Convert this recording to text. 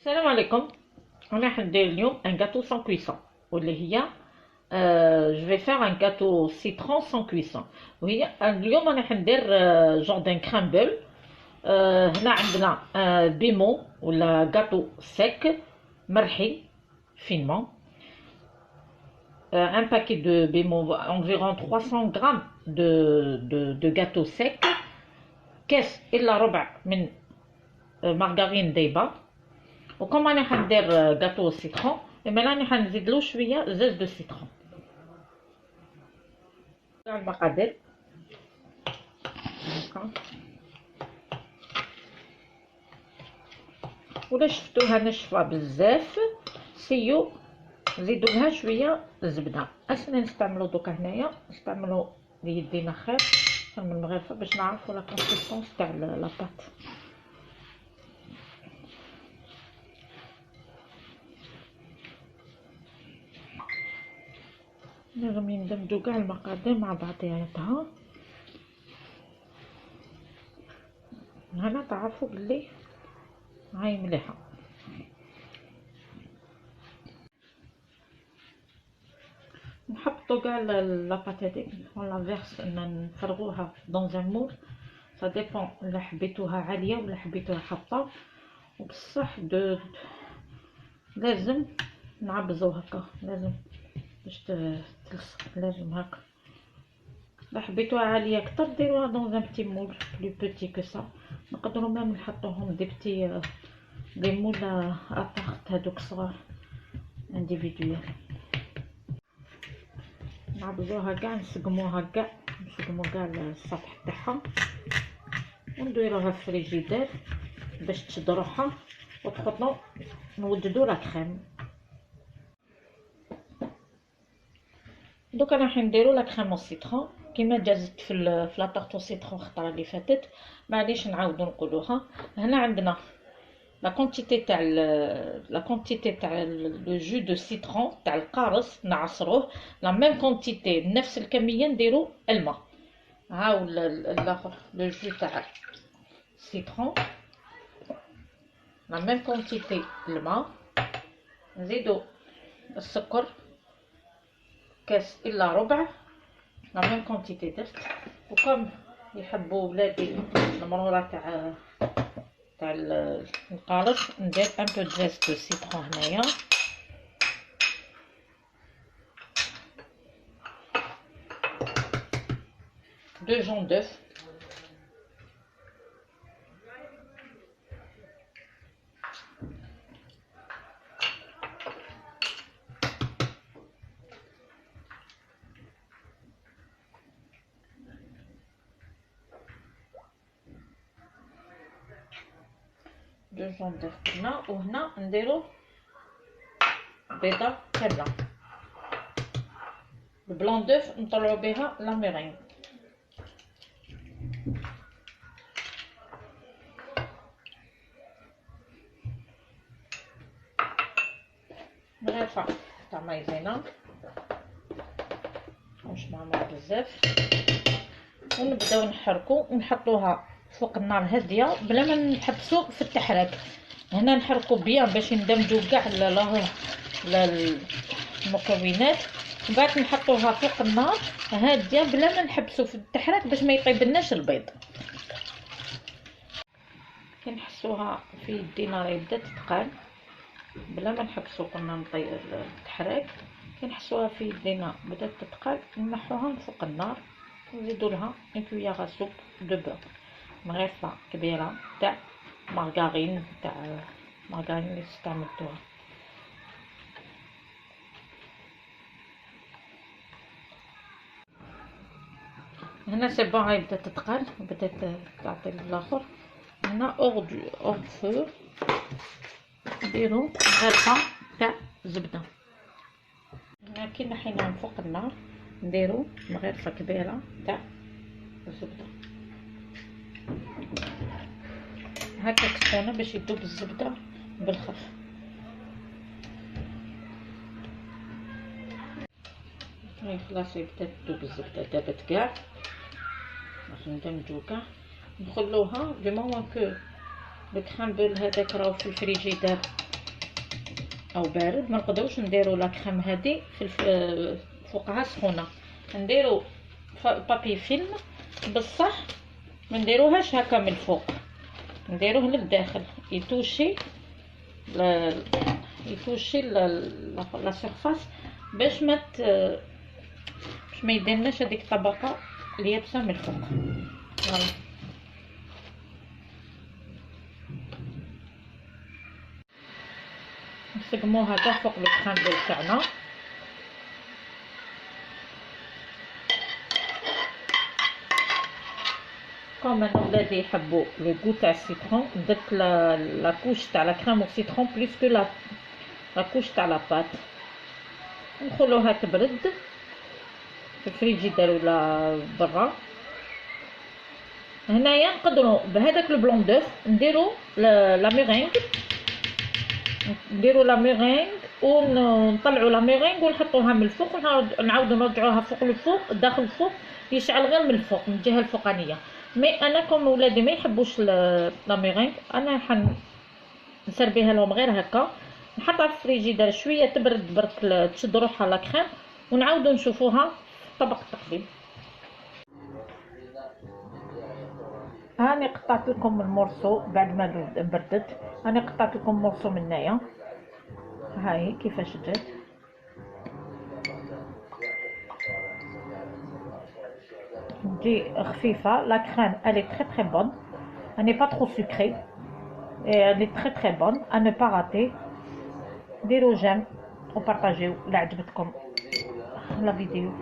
السلام عليكم. انا حندير اليوم ان gâteau sans cuisson واللي هي جو في فير ان gâteau citron sans cuisson. وهي اليوم انا حندير جون دان كرامبل. هنا عندنا بيمو ولا gâteau سيك مرحي فينمون. Un paquet de bémol, environ 300 grammes de gâteau sec. كاس الا ربع من مارغرين دايبه. وكما راني حندير غاتو سيترون، اما راني حنزيد له شويه زاز دو سيترون. تاع المقادير هكا، ولا شفتوها ناشفه بزاف سيو زيدو لها شويه زبده. اسنا نستعملو دوكا هنايا نستعملو ليدينا خير من المغرفه باش نعرفو لا كونسيستونس تاع لا بات. لازم يندمجو كاع المقادير مع بعضياتها. هنا تعرفوا بلي هاي مليحه. نحطو كاع لاباط هذيك ولا فيرس نفرغوها دون ان مول. سا ديبون الا حبيتوها عاليه ولا حبيتوها حاطه، وبصح لازم نعبزو هكا، لازم باش تلصق لازم هكا. الا حبيتوها عاليه اكثر ديروها دون ان بتي مول بلو بوتي كو سا. نقدروا ميم نحطوهم دي بتي دي مول ابارت هذوك صغار انديفيدويل. نعبزوها كاع نسقموها كاع السطح تاعها ونديروها في الفريجيدير باش تشد روحها وتحطو نوجدو لا كريم. دوكا راح نديرو لا كريم او سيترون كيما جازت في لا طارطو سيترون الخطره اللي فاتت، معليش نعاودو نقولوها. هنا عندنا لا كونتيتي تاع لو جو دو سيترون تاع القارص نعصروه لا ميم كونتيتي نفس الكميه نديرو الماء. هاو الاخر لو جو تاع سيترون لا ميم كونتيتي الماء، نزيدو السكر كاس الا ربع لا ميم كونتيتي درت. وكم يحبوا ولادي المرورة تاع القالص ندير ان بو دزاز دو سيترون هنايا. دو جون دوف، دو جون دوف هنا. وهنا نديرو بيضه كامله البلون دوف نطلعو بها لا ميرينغ. مغرفه تاع مايزينا مش معمر بزاف، ونبداو نحركو ونحطوها فوق النار هاديه بلا ما نحبسو في التحريك. هنا نحركو بيان باش يندمجو كاع المكونات، من بعد نحطوها فوق النار هاديه بلا ما نحبسو في التحريك باش ما يطيبلناش البيض. كي نحسوها في يدينا يبدا تتقال بلا ما نحبسو قلنا التحريك، كي نحسوها في يدينا بدات تتقال نمحوها فوق النار ونزيدو لها اون كويير سوب دو بور. مغرفه كبيره تاع مارغرين اللي استعملتوها. هنا سي بون هاي بدات تتقال بدات تعطي الاخر. هنا اور فو نديرو مغرفه تاع زبده. هنا كي نحيناهم فوق النار نديرو مغرفه كبيره تاع الزبده هكا كسونه باش يذوب الزبده بالخف. هاي خلاص بدات تذوب الزبده دابت كاع باش ندمجو كاع نخلوها دو مومون كو لو كرامبل هذاك راهو في الفريجيدير او بارد، ما نقدروش نديرو لا كريم هادي فوقها سخونه، نديرو بابي فيلم بصح ما نديروهاش هكا من الفوق، نديروه للداخل يتوشي يتوشي لا سيرفاس باش ما يديرناش هذيك الطبقه اليابسه من الفوق. فوالا نسقمو هذا فوق الكريم تاعنا. كوم انا ولادي يحبوا لو غو تاع السيترون، درت لا كوش تاع لا كريم او سيترون بليس كو لا كوش تاع لا بات. نخلوها تبرد في الفريجيدير ولا برا. هنايا نقدروا بهذاك البلون دوف نديرو لا ميرينغ، نديرو لا ميرينغ ونطلعوا لا ميرينغ ونحطوها من الفوق ونعاودوا نرجعوها فوق الفوق داخل الفوق يشعل غير من الفوق من الجهه الفوقانيه. مي انا كوم ولادي ما يحبوش لا ميرينغ، انا نسربيها لهم غير هكا، نحطها في الفريجيدير شويه تبرد برك تشد روحها لا كريم ونعاودوا نشوفوها في طبق التقديم. هاني قطعت لكم المورسو بعد ما بردت، هاني قطعت لكم مورسو من هنايا، هاي كيفاش جات. تجي خفيفه لا كريم الي تري تري بون، اني با ترو سكري الي تري تري بون ا نو با راتي. ديروا جيم وبارطاجيو الا عجبتكم لا فيديو.